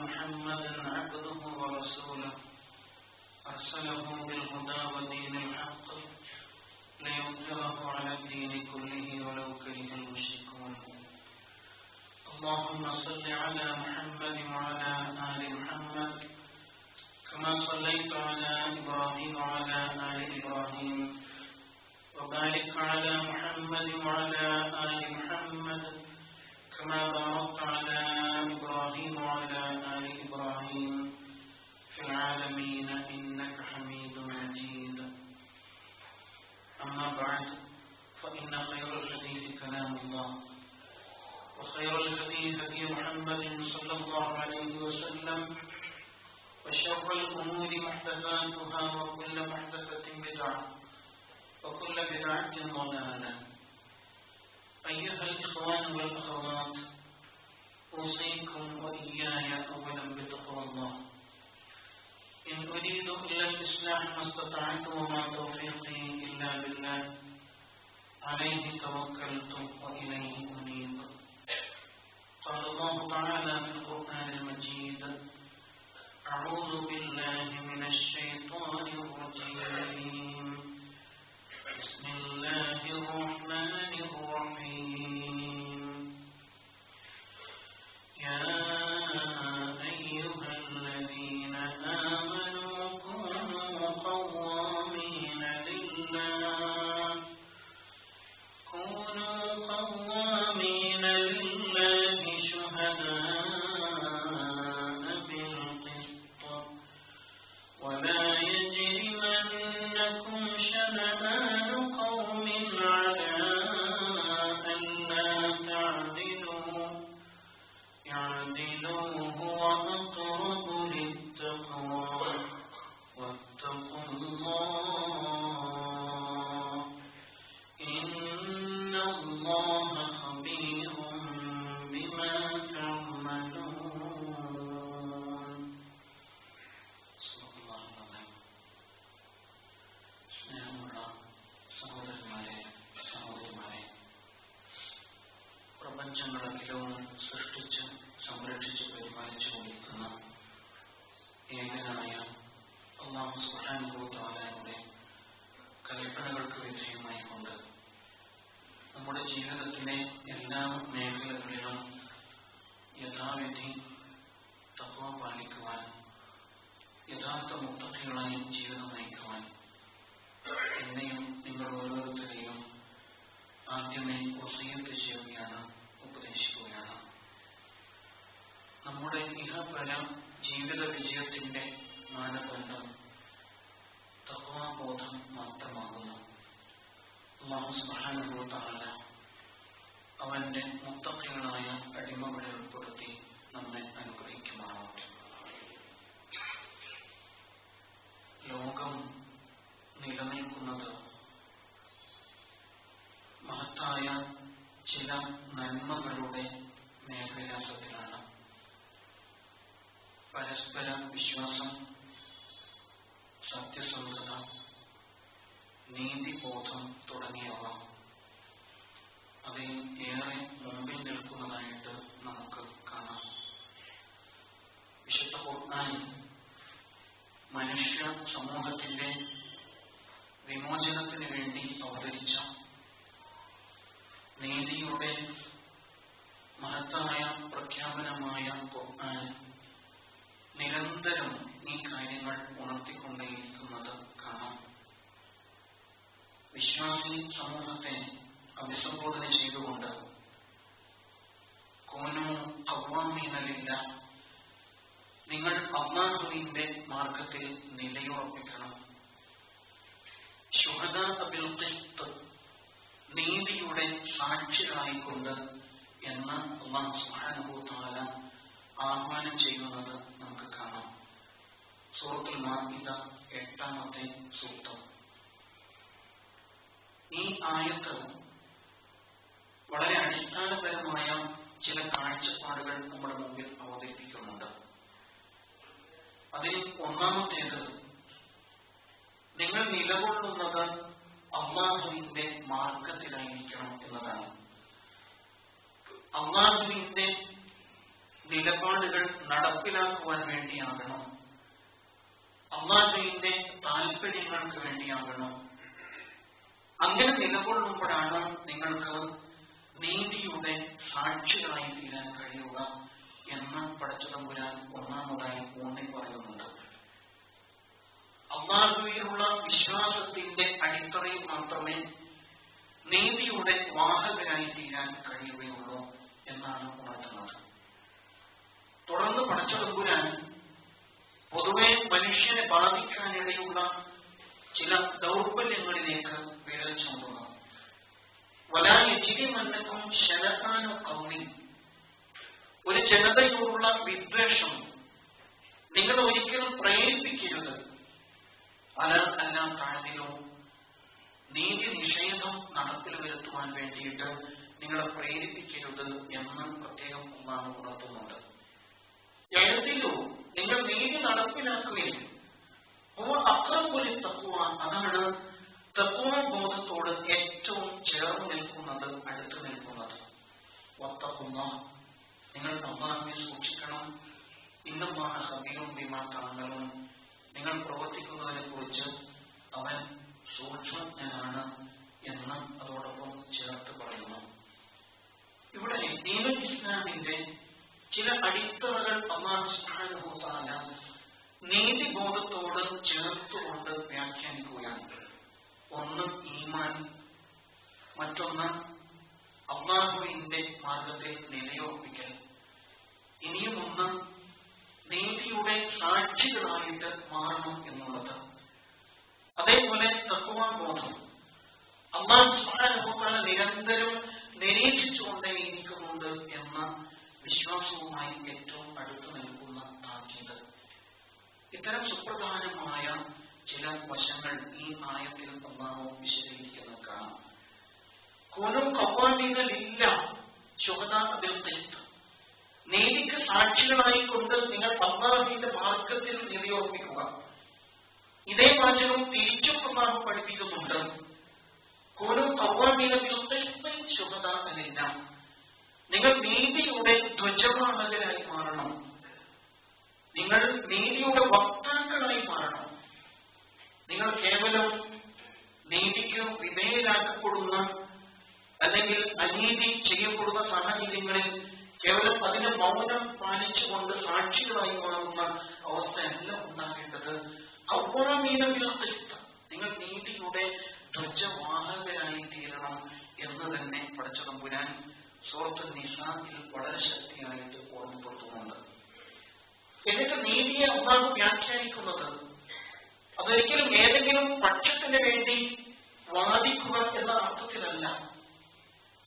محمدا عبده ورسوله أرسله بالهدى ودين الحق ليظهره على الدين كله ولو كره المشركون. اللهم صل على محمد وعلى آل محمد كما صليت على إبراهيم وعلى آل إبراهيم وبارك على محمد وعلى آل محمد كما باركت على إبراهيم وعلى آل إبراهيم في العالمين إنك حميد مجيد. أما بعد فإن خير الحديث كلام الله وخير الهدي هدي محمد صلى الله عليه وسلم وشر الأمور محدثاتها وكل محدثة بدعة وكل بدعة ضلالة. أيها الإخوان والأخوات، أوصيكم وإياي أولا بتقوى الله. إن أريد إلا الإصلاح ما استطعت وما توفيقي إلا بالله عليه توكلت وإليه أنيب. قال الله تعالى في القرآن المجيد: أعوذ بالله من الشيطان الرجيم. بسم الله الرحمن الرحيم. يا أيها الذين آمنوا كونوا قوامين لله شهداء بالقسط ولا يجرمنكم شنآن قوم على ألا تعدلوا اعدلوا هو أقرب للتقوى واتقوا الله إن الله خبير بما تعملون. സ്നേഹമുള്ള സഹോദരന്മാരെ, സഹോദരിമാരെ, പ്രപഞ്ചങ്ങളെല്ലാം സൃഷ്ടിച്ച് സംരക്ഷിച്ച് പരിപാലിച്ചു കൊണ്ടിരിക്കുന്ന ഏകനായ അല്ലാഹു സുബ്ഹാനഹു വ തആലയുടെ കൽപ്പനകൾക്ക് വിധേയമായി കൊണ്ട് നമ്മുടെ ജീവിതത്തിലെ എല്ലാ മേഖലകളിലും യഥാവിധി തഖ്വ പാലിക്കുവാൻ, യഥാർത്ഥ മുത്തഖികളായി ജീവിതം നയിക്കുവാൻ എന്നെയും നിങ്ങൾ ഓരോരുത്തരെയും ആദ്യമേ വസിയ്യത്ത് ചെയ്യുകയാണ്, ഉപദേശിക്കുകയാണ്. നമ്മുടെ ഇഹപര ജീവിത വിജയത്തിന്റെ മാനദണ്ഡം തഖ്വാബോധം മാത്രമാകുന്നു. അല്ലാഹു സുബ്ഹാനഹു വ തആല അവന്റെ മുത്തഖികളായ അടിമകളെ ഉൾപ്പെടുത്തി നമ്മെ അനുഗ്രഹിക്കുമാറാവട്ടെ. ലോകം നിലനിൽക്കുന്നത് മഹത്തായ ചില നന്മകളുടെ മേഖലാസത്തിലാണ്. പരസ്പര വിശ്വാസം, സത്യസന്ധത, നീതിബോധം തുടങ്ങിയവ അതിൽ ഏറെ മുമ്പിൽ നിൽക്കുന്നതായിട്ട് നമുക്ക് കാണാം. വിശുദ്ധ ഖുർആൻ മനുഷ്യ സമൂഹത്തിന്റെ വിമോചനത്തിന് വേണ്ടി അവതരിച്ച നീതിയുടെ മഹത്തായ പ്രഖ്യാപനമായ ഖുർആൻ നിരന്തരം ഈ കാര്യങ്ങൾ ഉണർത്തിക്കൊണ്ടേയിരിക്കുന്നത് കാണാം. വിശ്വാസി സമൂഹത്തെ അഭിസംബോധന ചെയ്തുകൊണ്ട് കൂനൂ ഖവ്വാമീന ലില്ലാഹ്, നിങ്ങൾ അല്ലാഹുവിന്റെ മാർഗത്തിൽ നിലയുറപ്പിക്കണം. ശുഹദാഅ ബിൽ ഖിസ്ത്, നീതിയുടെ സാക്ഷികളായിക്കൊണ്ട് എന്ന് അല്ലാഹു സുബ്ഹാനഹു വ തആല ആഹ്വാനം ചെയ്യുന്നത് നമുക്ക് കാണാം. സൂറത്തുൽ മാഇദ 8-ാമത്തെ സൂക്തം. ഈ ആയത്ത് വളരെ അടിസ്ഥാനപരമായ ചില കാഴ്ചപ്പാടുകൾ നമ്മുടെ മുമ്പിൽ അവതരിപ്പിക്കുന്നുണ്ട്. അതിൽ ഒന്നാമത്തേത്, നിങ്ങൾ നിലകൊള്ളുന്നത് അല്ലാഹുവിന്റെ മാർഗത്തിലായിരിക്കണം എന്നതാണ്. അല്ലാഹുവിന്റെ നിലപാടുകൾ നടപ്പിലാക്കുവാൻ വേണ്ടിയാകണം, അല്ലാഹുവിന്റെ താല്പര്യങ്ങൾക്ക് വേണ്ടിയാകണം. അങ്ങനെ നിലകൊള്ളുമ്പോഴാണ് നിങ്ങൾക്ക് നീതിയുടെ സാക്ഷികളായി തീരാൻ കഴിയുക എന്ന് പടച്ചതമ്പുരാൻ ഒന്നാമതായി ഊന്നി പറയുന്നുണ്ട്. അല്ലാഹുവിലുള്ള വിശ്വാസത്തിന്റെ അടിത്തറയിൽ മാത്രമേ നീതിയുടെ വാഹകരായി തീരാൻ കഴിയുകയുള്ളൂ എന്നാണ് ഉണർത്തുന്നത്. തുടർന്ന് പടച്ചതമ്പുരാൻ പൊതുവെ മനുഷ്യനെ ബാധിക്കാനിടയുള്ള ചില ദൗർബല്യങ്ങളിലേക്ക് വിരൽ ചൂണ്ടുന്നു. വലാ യജ്രിമന്നകും ശനആനു ഖൗമിൻ, ഒരു ജനതയോടുള്ള വിദ്വേഷം നിങ്ങൾ ഒരിക്കലും പ്രേരിപ്പിക്കരുത്. അല്ലാ താഴ്ന്നിലോ, നീതി നിഷേധം നടപ്പിൽ വരുത്തുവാൻ വേണ്ടിയിട്ട് നിങ്ങളെ പ്രേരിപ്പിക്കരുത് എന്ന് പ്രത്യേകം ഒന്നാണ് ഉണർത്തുന്നുണ്ട്. എഴുതിലോ, നിങ്ങൾ നീതി നടപ്പിലാക്കുകയും അക്രമൊരു തത്വ, അതാണ് തത്വ ബോധത്തോട് ഏറ്റവും ചേർന്ന് നിൽക്കുന്നത്, അടുത്ത് നിൽക്കുന്നത്. വത്തഖുല്ലാ, നിങ്ങൾ അല്ലാഹുവിനെ സൂക്ഷിക്കണം. ഇന്നല്ലാഹ ഖബീറുൻ ബിമാ തഅമലൂൻ, നിങ്ങൾ പ്രവർത്തിക്കുന്നതിനെ കുറിച്ച് അവൻ സൂക്ഷ്മജ്ഞനാണ് എന്ന് അതോടൊപ്പം ചേർത്ത് പറയുന്നു. ഇവിടെ ദീനുൽ ഇസ്ലാമിന്റെ ചില അടിത്തറകൾ അല്ലാഹു സുബ്ഹാനഹു വ തആല നീതിബോധത്തോട് ചേർത്തുകൊണ്ട് വ്യാഖ്യാനിക്കുകയാണ്. ഒന്ന് ഈമാൻ, മറ്റൊന്ന് അല്ലാഹുവിന്റെ മാർഗത്തിൽ നിലയുറപ്പിക്കൽ, ഇനിയും ഒന്ന് നീതിയുടെ സാക്ഷികളായിട്ട് മാറണം എന്നുള്ളത്. അതേപോലെ തഖ്വാബോധം, അല്ലാഹു സുബ്ഹാനഹു വ തആല നിരന്തരം നിരീക്ഷിച്ചുകൊണ്ടേയിരിക്കുന്നുണ്ട് എന്ന വിശ്വാസവുമായി ഏറ്റവും അടുത്തു നിൽക്കുന്ന താക്കീത്. ഇത്തരം സുപ്രധാനമായ ചില വശങ്ങൾ ഈ ആയത്തിൽ അല്ലാഹു വിശദീകരിക്കുന്നത് കാണാം. കൂനൂ ഖവാമീന ലില്ലാഹ് ശുഹദാ ബിൽ ഖിസ്ത്, നീതിക്ക് സാക്ഷികളായിക്കൊണ്ട് നിങ്ങൾ അല്ലാഹുവിന്റെ മാർഗത്തിൽ നിലയുറപ്പിക്കുക. ഇതേ വാചകം തിരിച്ചും അല്ലാഹു പഠിപ്പിക്കുന്നുണ്ട്. കൂനൂ ഖവാമീന ബിൽ ഖിസ്ത് ശുഹദാ ലില്ലാഹ്, നിങ്ങൾ നീതിയുടെ ധ്വജവാഹകരായി മാറണം, നിങ്ങൾ നീതിയുടെ വക്താക്കളായി മാറണം. നിങ്ങൾ കേവലം നീതിക്ക് വിധേയരാക്കപ്പെടുന്ന അല്ലെങ്കിൽ അനീതി ചെയ്യപ്പെടുന്ന സാഹചര്യങ്ങളിൽ കേവലം അതിന് മൗനം പാലിച്ചുകൊണ്ട് സാക്ഷികളായി മാറുന്ന അവസ്ഥയല്ല ഉണ്ടാകേണ്ടത്. ഖവാമീന ബിൽ ഖിസ്ത്, നിങ്ങൾ നീതിയുടെ ധ്വജവാഹകരായി തീരണം എന്ന് തന്നെ പടച്ചതമ്പുരാൻ സൂറത്തുൻ നിസാഇൽ വളരെ ശക്തിയായിട്ട് ഓർമ്മപ്പെടുത്തുന്നുണ്ട്. എന്നിട്ട് നീതിയെ അല്ലാഹു വ്യാഖ്യാനിക്കുന്നത് അതൊരിക്കലും ഏതെങ്കിലും പക്ഷത്തിന് വേണ്ടി വാദിക്കുക എന്ന അർത്ഥത്തിലല്ല.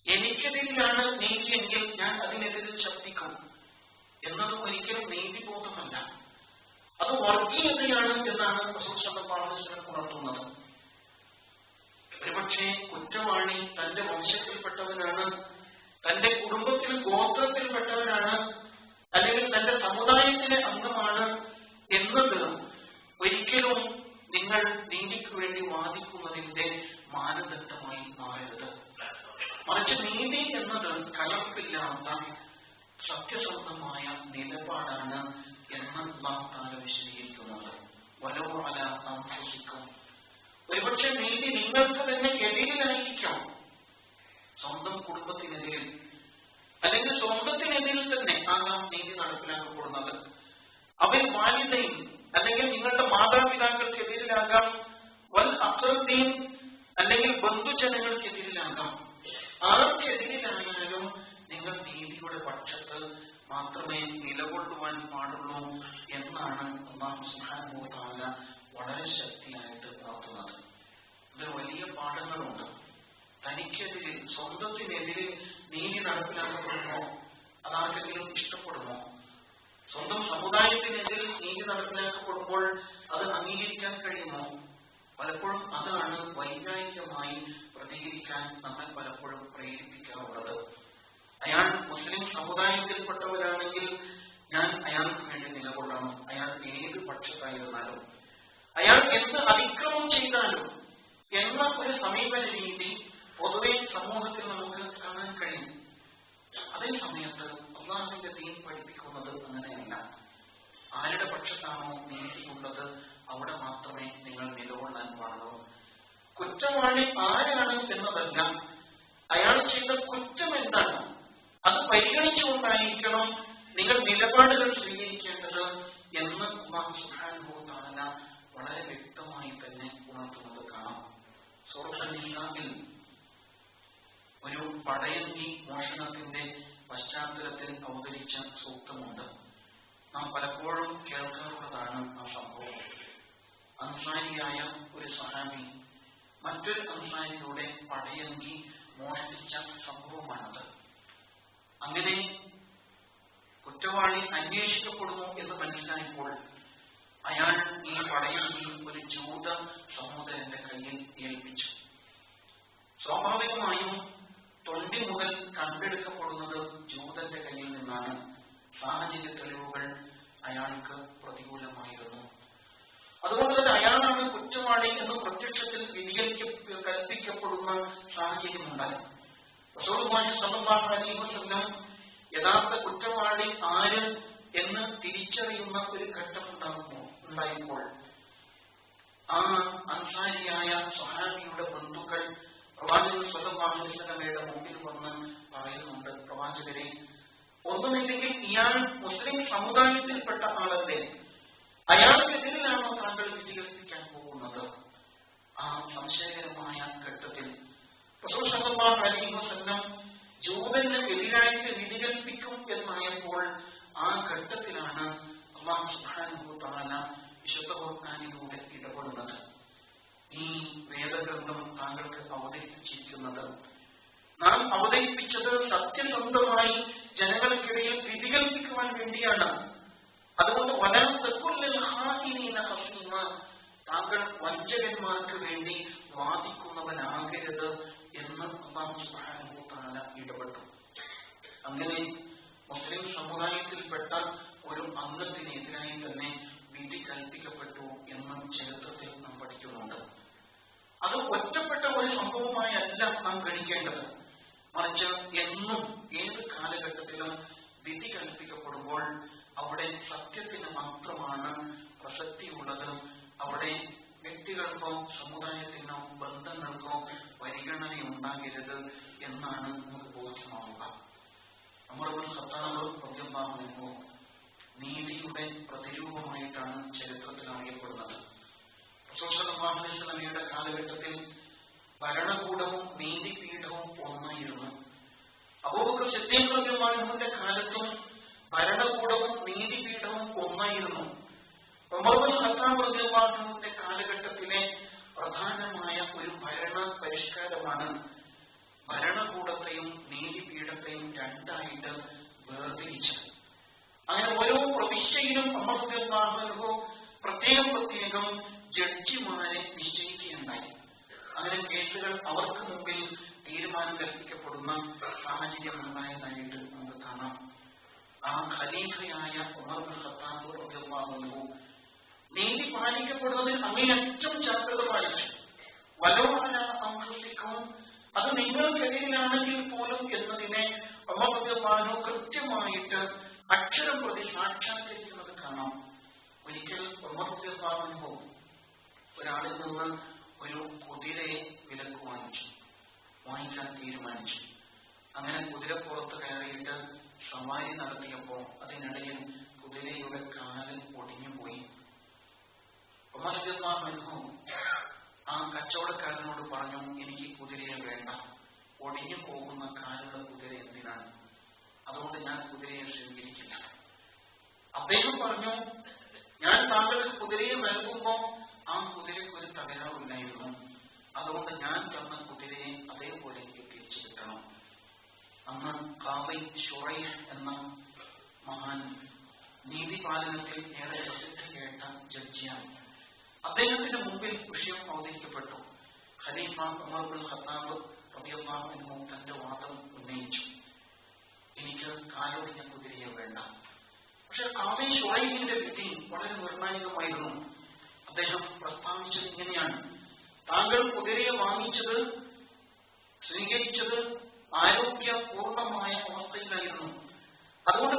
എനിക്കെതിരിലാണ് നീതിയെങ്കിൽ ഞാൻ അതിനെതിരെ ശബ്ദിക്കും എന്നതും ഒരിക്കലും നീതിബോധമല്ല. അത് വർഗീയതയാണ് എന്നാണ് റസൂൽ സല്ലല്ലാഹു അലൈഹി വസല്ലം ഉണർത്തുന്നത്. ഒരുപക്ഷെ കുറ്റവാളി തന്റെ വംശത്തിൽപ്പെട്ടവനാണ്, തന്റെ കുടുംബത്തിൽ ഗോത്രത്തിൽപ്പെട്ടവനാണ്, അല്ലെങ്കിൽ തന്റെ സമുദായത്തിലെ അംഗമാണ് എന്നത് ഒരിക്കലും നിങ്ങൾ നീതിക്ക് വേണ്ടി വാദിക്കുന്നതിന്റെ മാനദണ്ഡമായി മാറരുത്. മറിച്ച് നീതി എന്നത് കലർപ്പില്ലാത്ത സത്യസന്ധമായ നിലപാടാണ് എന്ന് അല്ലാഹു തആല വിശദീകരിക്കുന്നത്. വലൗ അലാ അൻഫുസിക്കും, ഒരുപക്ഷെ നീതി നിങ്ങൾക്ക് തന്നെ എതിരിലായിരിക്കാം. സ്വന്തം കുടുംബത്തിനെതിരിൽ അല്ലെങ്കിൽ സ്വന്തത്തിനെതിരിൽ തന്നെ ആകാം നീതി നടപ്പിലാക്കപ്പെടുന്നത്. അവൻ വാലിദൈൻ അല്ലെങ്കിൽ നിങ്ങളുടെ മാതാപിതാക്കൾക്കെതിരിലാകാം, വൽ അഖ്റബീൻ അല്ലെങ്കിൽ ബന്ധുജനങ്ങൾക്കെതിരിലാകാം. ആർക്കെതിരിലായാലും നിങ്ങൾ നീതിയുടെ പക്ഷത്ത് മാത്രമേ നിലകൊള്ളുവാൻ പാടുള്ളൂ എന്നാണ് അല്ലാഹു സുബ്ഹാനഹു വ തആല വളരെ ശക്തിയായിട്ട് ഉണർത്തുന്നത്. ഇതിൽ വലിയ പാഠങ്ങളുണ്ട്. തനിക്കെതിരിൽ, സ്വന്തത്തിനെതിരിൽ നീതി നടപ്പിലാക്കപ്പെടുമോ? അതാർക്കെങ്കിലും ഇഷ്ടപ്പെടുമോ? സ്വന്തം സമുദായത്തിനെതിരിൽ നീതി നടപ്പിലാക്കപ്പെടുമ്പോൾ അത് അംഗീകരിക്കാൻ കഴിയുമോ? പലപ്പോഴും അതാണ് വൈജ്ഞാനികമായി പ്രതികരിക്കാൻ നമ്മൾ പലപ്പോഴും പ്രേരിപ്പിക്കാറുള്ളത്. അയാൾ മുസ്ലിം സമുദായത്തിൽപ്പെട്ടവരാണെങ്കിൽ ഞാൻ അയാൾക്ക് വേണ്ടി നിലകൊള്ളണം, അയാൾ ഏത് പക്ഷത്തായിരുന്നാലും, അയാൾ എന്ത് അതിക്രമം ചെയ്താലും എന്ന ഒരു സമീപന രീതി പൊതുവെ സമൂഹത്തിൽ നമുക്ക് കാണാൻ കഴിയും. അതേ സമയത്ത് അള്ളാഹുവിന്റെ ദീൻ പഠിപ്പിക്കുന്നത് അങ്ങനെയല്ല. ആരുടെ പക്ഷത്താണോ നീതിയുള്ളത് അവിടെ മാത്രമേ നിങ്ങൾ നിലകൊള്ളാൻ പാടുള്ളൂ. കുറ്റവാളി ആരാണ് എന്നതല്ല, അയാൾ ചെയ്ത കുറ്റം എന്താണ് അത് പരിഗണിച്ചുകൊണ്ടായിരിക്കണം നിങ്ങൾ നിലപാടുകൾ സ്വീകരിക്കേണ്ടത് എന്ന് അല്ലാഹു സുബ്ഹാനഹു വ തആല വളരെ വ്യക്തമായി തന്നെ ഉണർത്തുന്നത് കാണാം. സൂറത്തുൽ നിസാഇൽ ഒരു പടയങ്കി മോഷണത്തിന്റെ പശ്ചാത്തലത്തിൽ അവതരിച്ച സൂക്തമുണ്ട്. നാം പലപ്പോഴും കേൾക്കാറുള്ളതാണ് ആ സംഭവം. അൻസാരിയായ ഒരു സഹാബി മറ്റൊരു അൻസാരിയുടെ പടയങ്കി മോഷ്ടിച്ച സംഭവമാണത്. അങ്ങനെ കുറ്റവാളി അന്വേഷിക്കപ്പെടുന്നു എന്ന് മനസ്സിലായപ്പോൾ അയാൾ ഈ പടയങ്കി ഒരു ജൂത സഹോദരന്റെ കയ്യിൽ ഏൽപ്പിച്ചു. സ്വാഭാവികമായും തൊണ്ടി മുതൽ കണ്ടെടുക്കപ്പെടുന്നത് ജൂതന്റെ കയ്യിൽ നിന്നാണ്. സാഹചര്യ തെളിവുകൾ അയാൾക്ക് പ്രതികൂലമായിരുന്നു. അതുകൊണ്ട് തന്നെ അയാളാണ് കുറ്റവാളി എന്ന് പ്രത്യക്ഷത്തിൽ കൽപ്പിക്കപ്പെടുന്ന സാഹചര്യമുണ്ടായി. റസൂലുള്ളാഹി സ്വല്ലല്ലാഹു അലൈഹി വസല്ലം യഥാർത്ഥ കുറ്റവാളി ആര് എന്ന് തിരിച്ചറിയുന്ന ഒരു ഘട്ടം ഉണ്ടായപ്പോൾ ആ അൻസാരിയായ സ്വഹാബിയുടെ ബന്ധുക്കൾ പ്രവാചകൻ സ്വല്ലല്ലാഹു അലൈഹി വസല്ലമയുടെ മുമ്പിൽ വന്ന് പറയുന്നുണ്ട്, പ്രവാചകരെ, ഒന്നുമില്ലെങ്കിൽ ഇയാൾ മുസ്ലിം സമുദായത്തിൽപ്പെട്ട ആളല്ലേ, അയാൾക്കെതിരിലാണോ താങ്കൾ വിധി കൽപ്പിക്കാൻ പോകുന്നത്? ആ സംശയകരമായ ഘട്ടത്തിൽ റസൂൽ സ്വല്ലല്ലാഹു അലൈഹി വസല്ലം ജൂതന് എതിരായിട്ട് വിധി കൽപ്പിക്കും എന്നായപ്പോൾ ആ ഘട്ടത്തിലാണ് അല്ലാഹു സുബ്ഹാനഹു വ തആല വിശുദ്ധ ഖുർആനിലൂടെ ഇടപെടുന്നത്. ഈ വേദഗ്രന്ഥം താങ്കൾക്ക് അവതരിപ്പിച്ചിരിക്കുന്നത് നാം അവതരിപ്പിച്ചത് സത്യസന്ധമായി ജനങ്ങൾക്കിടയിൽ വിധി കൽപ്പിക്കുവാൻ വേണ്ടിയാണ്. അതുകൊണ്ട് താങ്കൾ വഞ്ചകന്മാർക്ക് വേണ്ടി വാദിക്കുന്നവനാകരുത് എന്ന് അല്ലാഹു സുബ്ഹാനഹു വ തആല ഇടപെട്ടു. അങ്ങനെ മുസ്ലിം സമുദായത്തിൽപ്പെട്ട ഒരു അംഗത്തിനെതിരായി തന്നെ വിധി കൽപ്പിക്കപ്പെട്ടു എന്ന് ചരിത്രത്തിൽ നാം പഠിക്കുന്നുണ്ട്. അത് ഒറ്റപ്പെട്ട ഒരു സംഭവമായല്ല നാം ഗണിക്കേണ്ടത്. മറിച്ച് എന്നും ഏത് കാലഘട്ടത്തിലും വിധി കൽപ്പിക്കപ്പെടുമ്പോൾ അവിടെ സത്യത്തിന് മാത്രമാണ് പ്രസക്തിയുള്ളത്. അവിടെ വ്യക്തികൾക്കോ സമുദായത്തിനോ ബന്ധങ്ങൾക്കോ പരിഗണനയുണ്ടാകരുത് എന്നാണ് നമുക്ക് ബോധ്യമാവുക. ഉമർ ഇബ്നുൽ ഖത്താബ് റളിയല്ലാഹു അൻഹു നീതിയുടെ പ്രതിരൂപമായിട്ടാണ് ചരിത്രത്തിൽ അറിയപ്പെടുന്നത്. റസൂൽ സ്വല്ലല്ലാഹു അലൈഹി വസല്ലമയുടെ കാലഘട്ടത്തിൽ ഭരണകൂടവും നീതിപീഠവും ഒന്നായിരുന്നു. അബൂബക്കർ സിദ്ദീഖ് റളിയല്ലാഹു അൻഹുവിന്റെ കാലത്തും ഭരണകൂടവും നീതിപീഠവും ഒന്നായിരുന്നു. ഉമർ ഇബ്നുൽ ഖത്താബ് റളിയല്ലാഹു അൻഹുവിന്റെ കാലഘട്ടത്തിലെ പ്രധാനമായ ഒരു ഭരണ പരിഷ്കാരമാണ് ഭരണകൂടത്തെയും നീതിപീഠത്തെയും രണ്ടായിട്ട് വേർതിരിച്ചത്. അങ്ങനെ ഓരോ പ്രവിശ്യയിലും ഉമർ റളിയല്ലാഹു അൻഹു പ്രത്യേകം ജഡ്ജിമാരെ നിശ്ചയിക്കുകയുണ്ടായി. അങ്ങനെ കേസുകൾ അവർക്ക് മുമ്പിൽ തീരുമാനം കൽപ്പിക്കപ്പെടുന്ന സാഹചര്യം ഉണ്ടായതായിട്ട് നമുക്ക് കാണാം. ആ ഖലീഫയായ ഉമർ ഇബ്നുൽ ഖത്താബ് റളിയല്ലാഹു അൻഹു നീതി പാലിക്കപ്പെടുന്നതിൽ അങ്ങേയറ്റം ജാഗ്രത പാലിച്ചു. വലോഅല അൻഫുസിക്കും, അത് നിങ്ങൾക്കെതിരിലാണെങ്കിൽ പോലും എന്നതിനെ ഉമർ റളിയല്ലാഹു അൻഹു കൃത്യമായിട്ട് അക്ഷരം പ്രതി സാക്ഷാത്കരിക്കുന്നത് കാണാം. ഒരിക്കൽ ഉമർ റളിയല്ലാഹു അൻഹു ഒരാളിൽ നിന്ന് ഒരു കുതിരയെ വിലക്ക് വാങ്ങിക്കാൻ തീരുമാനിച്ചു. അങ്ങനെ കുതിരപ്പുറത്ത് കയറിയിട്ട് സവാരി നടത്തിയപ്പോൾ അതിനിടയിൽ കുതിരയുടെ കാല് ഒടിഞ്ഞുപോയി. ഉമർ റളിയല്ലാഹു അൻഹു ആ കച്ചവടക്കാരനോട് പറഞ്ഞു, എനിക്ക് കുതിരയെ വേണ്ട, ഒടിഞ്ഞു പോകുന്ന കാലുള്ള കുതിര എന്തിനാണ്, അതുകൊണ്ട് ഞാൻ കുതിരയെ സ്വീകരിക്കില്ല. അദ്ദേഹം പറഞ്ഞു, ഞാൻ താങ്കൾക്ക് കുതിരയെ നൽകുമ്പോൾ ആ കുതിരയ്ക്ക് ഒരു തകരാറില്ലായിരുന്നു, അതുകൊണ്ട് ഞാൻ തന്ന കുതിരയെ അതേപോലെ എനിക്ക് തിരിച്ചു കിട്ടണം. അന്ന് ഖാദി ശുറൈഹ് എന്ന മഹാൻ നീതിപാലനത്തിൽ ഏറെ പ്രസിദ്ധി കേട്ട ജഡ്ജിയാണ്. അദ്ദേഹത്തിന്റെ മുമ്പിൽ വിഷയം അവതരിക്കപ്പെട്ടു. ഖലീഫ ഉമർ ഇബ്നുൽ ഖത്താബ് റളിയല്ലാഹു അൻഹു തന്റെ വാദം ഉന്നയിച്ചു, എനിക്ക് കാലൊടിഞ്ഞ കുതിരയെ വേണ്ട. പക്ഷെ ഖാദി ശുറൈഹിന്റെ വിധി വളരെ നിർണായകമായിരുന്നു. അദ്ദേഹം പ്രസ്താവിച്ചത് ഇങ്ങനെയാണ്: താങ്കൾ കുതിരയെ വാങ്ങിച്ചത്, സ്വീകരിച്ചത് ആരോഗ്യപൂർണമായ അവസ്ഥയിലായിരുന്നു, അതുകൊണ്ട്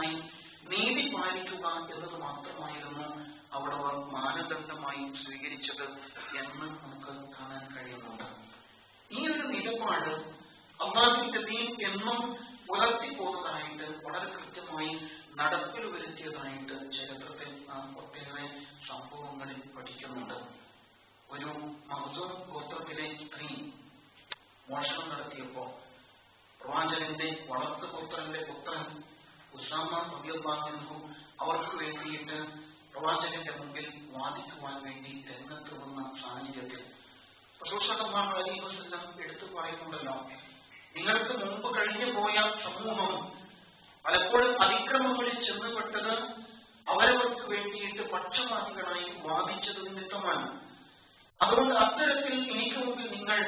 കൃത്യമായി നീതി പാലിക്കുക എന്നത് മാത്രമായിരുന്നു അവിടെ അവർ മാനദണ്ഡമായി സ്വീകരിച്ചത് എന്ന് നമുക്ക് കാണാൻ കഴിയുന്നുണ്ട്. ഈ ഒരു നിലപാട് അല്ലാഹുവിന്റെ ദീൻ എന്നും പുലർത്തിപ്പോകുന്നതായിട്ട് വളരെ കൃത്യമായി നടപ്പിൽ വരുത്തിയതായിട്ട് ചരിത്രത്തിൽ നാം ഒട്ടേറെ സംഭവങ്ങളിൽ പഠിക്കുന്നുണ്ട്. ഒരു മഖ്സൂം ഗോത്രത്തിലെ സ്ത്രീ മോഷണം നടത്തിയപ്പോൾ പ്രവാചകന്റെ വളർത്തുപുത്രന്റെ പുത്രൻ ഉസാമ റളിയല്ലാഹു അൻഹു അവർക്ക് വേണ്ടിയിട്ട് പ്രവാചകന്റെ മുമ്പിൽ വാദിക്കുവാൻ വേണ്ടി രംഗത്ത് വന്ന സാഹചര്യത്തിൽ റസൂൽ സ്വല്ലല്ലാഹു അലൈഹി വസല്ലം എടുത്തു പറയുന്നുണ്ടല്ലോ, നിങ്ങൾക്ക് മുമ്പ് കഴിഞ്ഞു പോയ സമൂഹം പലപ്പോഴും അതിക്രമങ്ങളിൽ ചെന്നുപെട്ടത് അവരവർക്ക് വേണ്ടിയിട്ട് പക്ഷപാതികളായി വാദിച്ചത് നിമിത്തമാണ്. അതുകൊണ്ട് അത്തരത്തിൽ എനിക്ക് മുമ്പിൽ നിങ്ങൾ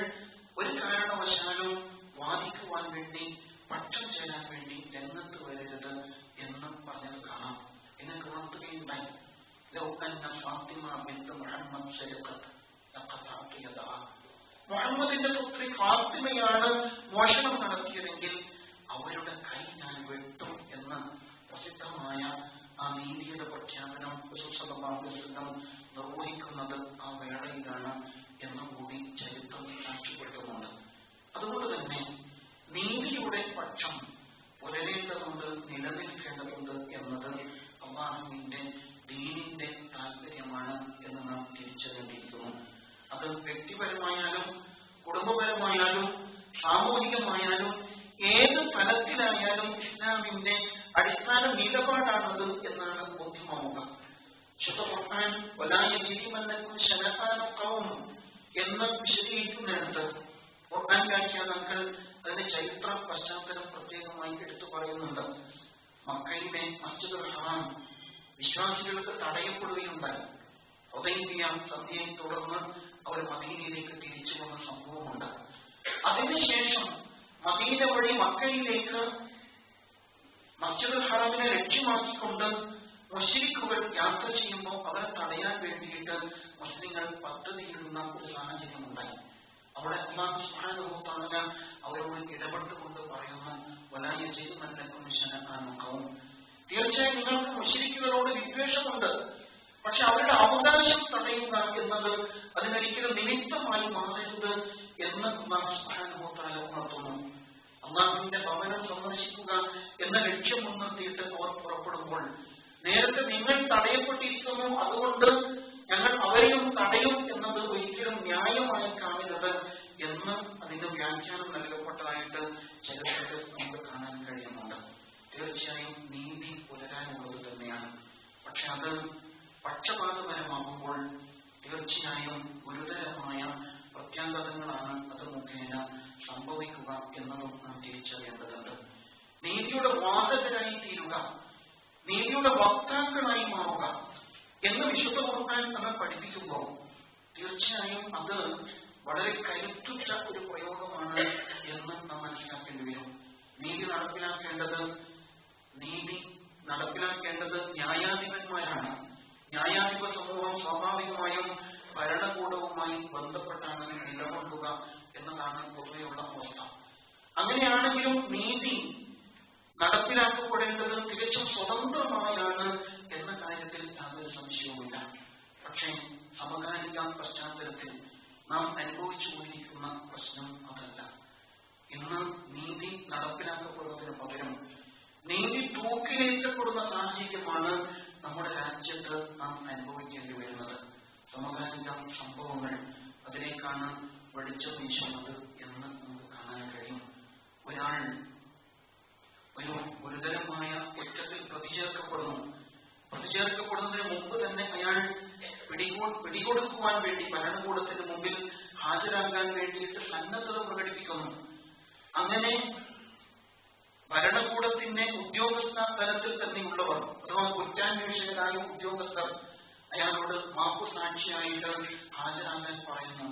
ഒരു കാരണവശാലും വാദിക്കുവാൻ വേണ്ടി പക്ഷം ചേരാൻ വേണ്ടി രംഗത്ത് വരരുത് എന്ന് പറഞ്ഞത് കാണാം. നിങ്ങൾക്ക് ഉണർത്തുകയുണ്ടായി, മുഹമ്മദിന്റെ പുത്രി ഫാത്തിമയാണ് മോഷണം നടത്തിയതെങ്കിൽ അവരുടെ കൈ ഞാൻ വെട്ടും എന്ന് പ്രസിദ്ധമായ ആ നീതിയുടെ പ്രഖ്യാപനം റസൂൽ സ്വല്ലല്ലാഹു അലൈഹി വസല്ലം നിർവഹിക്കുന്നത് ആ വേളയിലാണ് എന്നുകൂടി ചരിത്രം സാക്ഷ്യപ്പെടുത്തുന്നുണ്ട്. അതുകൊണ്ട് തന്നെ നീതിയുടെ പക്ഷം പുലരേണ്ടതുണ്ട്, നിലനിൽക്കേണ്ടതുണ്ട് എന്നത് അല്ലാഹുവിന്റെ ദീനിന്റെ താല്പര്യമാണ് എന്ന് നാം തിരിച്ചറിയേണ്ടിയിരിക്കുന്നു. അത് വ്യക്തിപരമായാലും കുടുംബപരമായാലും സാമൂഹികമായാലും ഏത് തലത്തിലായാലും ഇസ്ലാമിന്റെ അടിസ്ഥാന നിലപാടാണത് എന്നാണ് ബോധ്യമാവുക. ശുദ്ധ ഖുർആൻ വലാ യജ്രിമന്നകും ശനആനു ഖൗം എന്ന് വിശദീകരിക്കുന്നിടത്ത് ഖുർആൻ വ്യാഖ്യാതാക്കൾ അതിന്റെ ചരിത്ര പശ്ചാത്തലം പ്രത്യേകമായി എടുത്തു പറയുന്നുണ്ട്. മക്കയിലെ മസ്ജിദുൽ ഹറാം വിശ്വാസികൾക്ക് തടയപ്പെടുകയുണ്ടായി. ഹുദൈബിയ സന്ധിയെ തുടർന്ന് അവർ മദീനയിലേക്ക് തിരിച്ചു വന്ന സംഭവമുണ്ട്. അതിനുശേഷം മദീന വഴി മക്കയിലേക്ക് മസ്ജിദുൽ ഹറാമിനെ ലക്ഷ്യമാക്കിക്കൊണ്ട് മുശ്രിക്കുകൾ യാത്ര ചെയ്യുമ്പോൾ അവരെ തടയാൻ വേണ്ടിയിട്ട് മുസ്ലിങ്ങൾ പദ്ധതിയിടുന്ന ഒരു സാഹചര്യമുണ്ടായി. അവിടെ അല്ലാഹു സുബ്ഹാനഹു വ തആല അവരോട് ഇടപെട്ടുകൊണ്ട് പറയുന്നു, വലാ യജ്രിമന്നകും ശനആനു ഖൗം, തീർച്ചയായും നിങ്ങൾക്ക് മുശ്രിക്കുകളോട് വിദ്വേഷമുണ്ട്, പക്ഷെ അവരുടെ അവകാശം തടയുക എന്നത് അതിനൊരിക്കലും നിമിത്തമായി മാറരുത് എന്ന് അല്ലാഹു സുബ്ഹാനഹു വ തആല ഉണർത്തുന്നു. അല്ലാഹുവിന്റെ ഭവനം സന്ദർശിക്കുക എന്ന ലക്ഷ്യം മുൻനിർത്തിയിട്ട് അവർ പുറപ്പെടുമ്പോൾ നേരത്തെ നിങ്ങൾ തടയപ്പെട്ടിരിക്കുന്നു, അതുകൊണ്ട് ഞങ്ങൾ അവരെയും തടയും എന്നത് ഒരിക്കലും ന്യായമായി കാണരുത് എന്ന് അതിന്റെ വ്യാഖ്യാനം നൽകപ്പെട്ടതായിട്ട് ചരിത്രത്തിൽ നമുക്ക് കാണാൻ കഴിയുന്നുണ്ട്. തീർച്ചയായും നീതി പുലരാനുള്ളത് തന്നെയാണ്. പക്ഷെ അത് പക്ഷപാതപരമാകുമ്പോൾ തീർച്ചയായും ഗുരുതരമായ പ്രത്യാഘാതങ്ങളാണ് അത് മുഖേന സംഭവിക്കുക എന്നതും നാം തിരിച്ചറിയേണ്ടതുണ്ട്. നീതിയുടെ വാഹകരായി തീരുക, നീതിയുടെ വക്താക്കളായി മാറുക എന്ന് വിശുദ്ധ ഖുർആൻ നമ്മെ പഠിപ്പിക്കുമ്പോൾ തീർച്ചയായും അത് വളരെ കരുത്തുറ്റ ഒരു പ്രയോഗമാണ് എന്ന് നാം മനസ്സിലാക്കേണ്ടി വരും. നീതി നടപ്പിലാക്കേണ്ടത് ന്യായാധിപന്മാരാണ്. ന്യായാധിപ സമൂഹം സ്വാഭാവികമായും ഭരണകൂടവുമായി ബന്ധപ്പെട്ടാണ് നിലകൊള്ളുക എന്നതാണ് പൊതുവെയുള്ള അവസ്ഥ. അങ്ങനെയാണെങ്കിലും നീതി നടപ്പിലാക്കപ്പെടേണ്ടത് തികച്ചും സ്വതന്ത്രമായാണ് എന്ന കാര്യത്തിൽ യാതൊരു സംശയവുമില്ല. പക്ഷേ സമകാലിക പശ്ചാത്തലത്തിൽ നാം അനുഭവിച്ചുകൊണ്ടിരിക്കുന്ന പ്രശ്നം അതല്ല. ഇന്ന് നീതി നടപ്പിലാക്കപ്പെടുന്നതിന് പകരം നീതി തൂക്കിലേറ്റപ്പെടുന്ന സാഹചര്യമാണ് നമ്മുടെ രാജ്യത്ത് നാം അനുഭവിക്കേണ്ടി വരുന്നത്. സമകാലിക സംഭവങ്ങൾ അതിലേക്കാണ് വെളിച്ചം വീശുന്നത് എന്ന് നമുക്ക് കാണാൻ കഴിയും. ഒരാൾ ഒരു ഗുരുതരമായ കുറ്റത്തിൽ പ്രതിചേർക്കപ്പെടുന്നതിന് മുമ്പ് തന്നെ അയാൾ പിടികൊടുക്കുവാൻ വേണ്ടി ഭരണകൂടത്തിന് മുമ്പിൽ ഹാജരാകാൻ വേണ്ടിയിട്ട് സന്നദ്ധത പ്രകടിപ്പിക്കുന്നു. അങ്ങനെ ഭരണകൂടത്തിന്റെ ഉദ്യോഗസ്ഥ തലത്തിൽ തന്നെയുള്ളവർ അഥവാ കുറ്റാന്വേഷകരായ ഉദ്യോഗസ്ഥർ അയാളോട് മാപ്പുസാക്ഷിയായിട്ട് ഹാജരാകാൻ പറയുന്നു.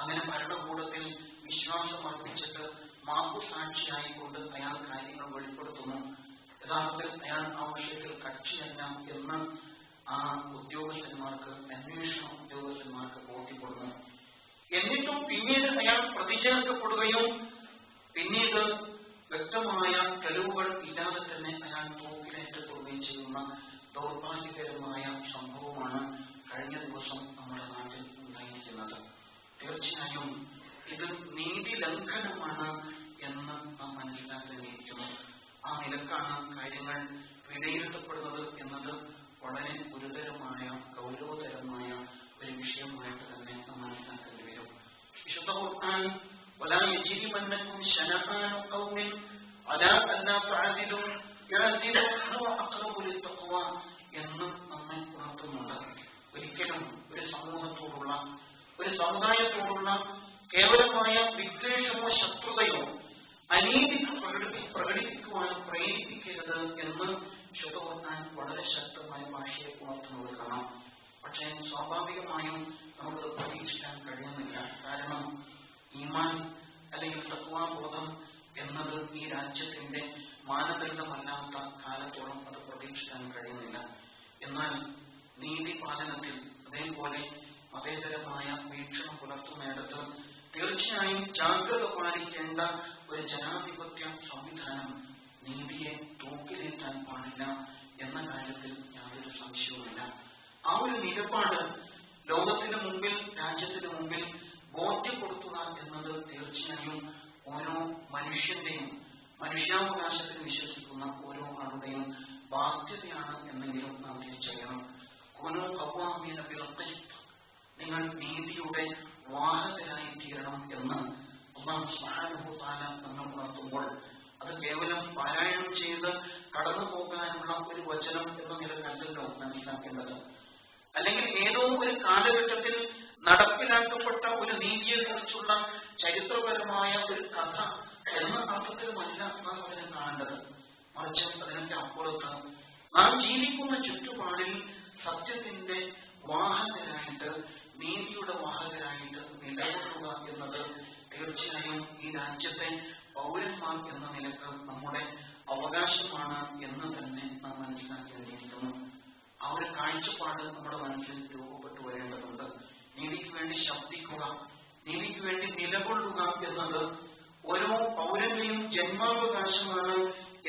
അങ്ങനെ ഭരണകൂടത്തിൽ വിശ്വാസം അർപ്പിച്ചിട്ട് മാപ്പുസാക്ഷിയായിക്കൊണ്ട് അയാൾ കാര്യങ്ങൾ വെളിപ്പെടുത്തുന്നു. യഥാർത്ഥത്തിൽ അയാൾ ആ വിഷയത്തിൽ കക്ഷിയല്ല എന്ന് ആ ഉദ്യോഗസ്ഥന്മാർക്ക്, അന്വേഷണ ഉദ്യോഗസ്ഥന്മാർക്ക് ബോധ്യപ്പെടുന്നു. എന്നിട്ടും പിന്നീട് അയാൾ പ്രതിചേർക്കപ്പെടുകയും പിന്നീട് വ്യക്തമായ തെളിവുകൾ ഇല്ലാതെ തന്നെ അയാൾ തൂക്കിലേറ്റ ദൗർഭാഗ്യകരമായ സംഭവമാണ് കഴിഞ്ഞ ദിവസം നമ്മുടെ നാട്ടിൽ ഉണ്ടായിരിക്കുന്നത്. തീർച്ചയായും ഇത് നീതി ലംഘനമാണ് എന്ന് നാം മനസ്സിലാക്കേണ്ടിയിരിക്കുന്നു. ആ നിലക്കാണ് കാര്യങ്ങൾ വിലയിരുത്തപ്പെടുന്നത് എന്നത് വളരെ ഗുരുതരമായ ഗൗരവതരമായ ഒരു വിഷയമായിട്ട് തന്നെ നാം മനസ്സിലാക്കേണ്ടി വരും. വിശുദ്ധ ഖുർആൻ വലാ യജ്രിമന്നകും ശനആനു ഖൗമിൻ അലാ അല്ലാ തഅദിലു യഅദിലു ഹുവ അഖ്റബു ലിത്തഖ്വ എന്ന് നമ്മെ ഉണർത്തുന്നുണ്ട്. ഒരിക്കലും ഒരു സമൂഹത്തോടുള്ള ഒരു സമുദായത്തോടുള്ള കേവലമായ വിദ്വേഷമോ ശത്രുതയോ അനീതി പ്രകടിപ്പിക്കുവാൻ പ്രേരിപ്പിക്കരുത് എന്ന് വിശുദ്ധ ഖുർആൻ വളരെ ശക്തമായ ഭാഷയെ ഉണർത്തുന്നത് കാണാം. പക്ഷേ സ്വാഭാവികമായും നമുക്കത് പ്രതീക്ഷിക്കാൻ കഴിയുന്നില്ല. കാരണം ഈമാൻ അല്ലെങ്കിൽ തഖ്വാബോധം എന്നത് ഈ രാജ്യത്തിന്റെ മാനദണ്ഡമല്ലാത്ത കാലത്തോളം അത് പ്രതീക്ഷിക്കാൻ കഴിയുന്നില്ല. എന്നാൽ നീതി പാലനത്തിൽ അതേപോലെ മതേതരമായ വീക്ഷണം പുലർത്തുന്നിടത്ത് തീർച്ചയായും ജാഗ്രത പാലിക്കേണ്ട ഒരു ജനാധിപത്യ സംവിധാനം നീതിയെ തൂക്കിലേറ്റാൻ പാടില്ല എന്ന കാര്യത്തിൽ യാതൊരു സംശയവുമില്ല. ആ ഒരു നിലപാട് ലോകത്തിന് മുമ്പിൽ രാജ്യത്തിന് മുമ്പിൽ ബോധ്യപ്പെടുത്തുക എന്നത് തീർച്ചയായും ഓരോ മനുഷ്യന്റെയും മനുഷ്യാവകാശത്തിൽ വിശ്വസിക്കുന്ന ഓരോ ആളുടെയും ബാധ്യതയാണ് എന്നെങ്കിലും നാം തിരിച്ചറിയണം. കുനൂ ഖവ്വാമീന ബിൽ ഖിസ്ത്, നിങ്ങൾ നീതിയുടെ വാഹകരായി തീരണം എന്ന് അല്ലാഹു സുബ്ഹാനഹു വതആല നമ്മെ ഉണർത്തുമ്പോൾ അത് കേവലം പാരായണം ചെയ്ത് കടന്നു പോകാനുള്ള ഒരു വചനം എന്ന നിലക്കല്ലല്ലോ മനസ്സിലാക്കേണ്ടത്. അല്ലെങ്കിൽ ഏതോ ഒരു കാലഘട്ടത്തിൽ നടപ്പിലാക്കപ്പെട്ട ഒരു നീതിയെക്കുറിച്ചുള്ള ചരിത്രപരമായ ഒരു കഥ എന്ന അർത്ഥത്തിലുമല്ല നാം അതിനെ കാണേണ്ടത്. മറിച്ച് അതിനൊക്കെ അപ്പുറത്ത് നാം ജീവിക്കുന്ന ചുറ്റുപാടിൽ സത്യത്തിന്റെ വാഹകരായിട്ട് നീതിയുടെ വാഹകരായിട്ട് നിലകൊള്ളുക എന്നത് തീർച്ചയായും ഈ രാജ്യത്തെ പൗരന്മാർ എന്ന നിലക്ക് നമ്മുടെ അവകാശമാണ് എന്ന് തന്നെ നാം മനസ്സിലാക്കേണ്ടിയിരിക്കുന്നു. ആ ഒരു കാഴ്ചപ്പാട് നമ്മുടെ മനസ്സിൽ രൂപപ്പെട്ടു വരേണ്ടതുണ്ട്. നീതിക്ക് വേണ്ടി ശബ്ദിക്കുക, നീതിക്ക് വേണ്ടി നിലകൊള്ളുക എന്നത് ഓരോ പൗരന്റെയും ജന്മാവകാശമാണ്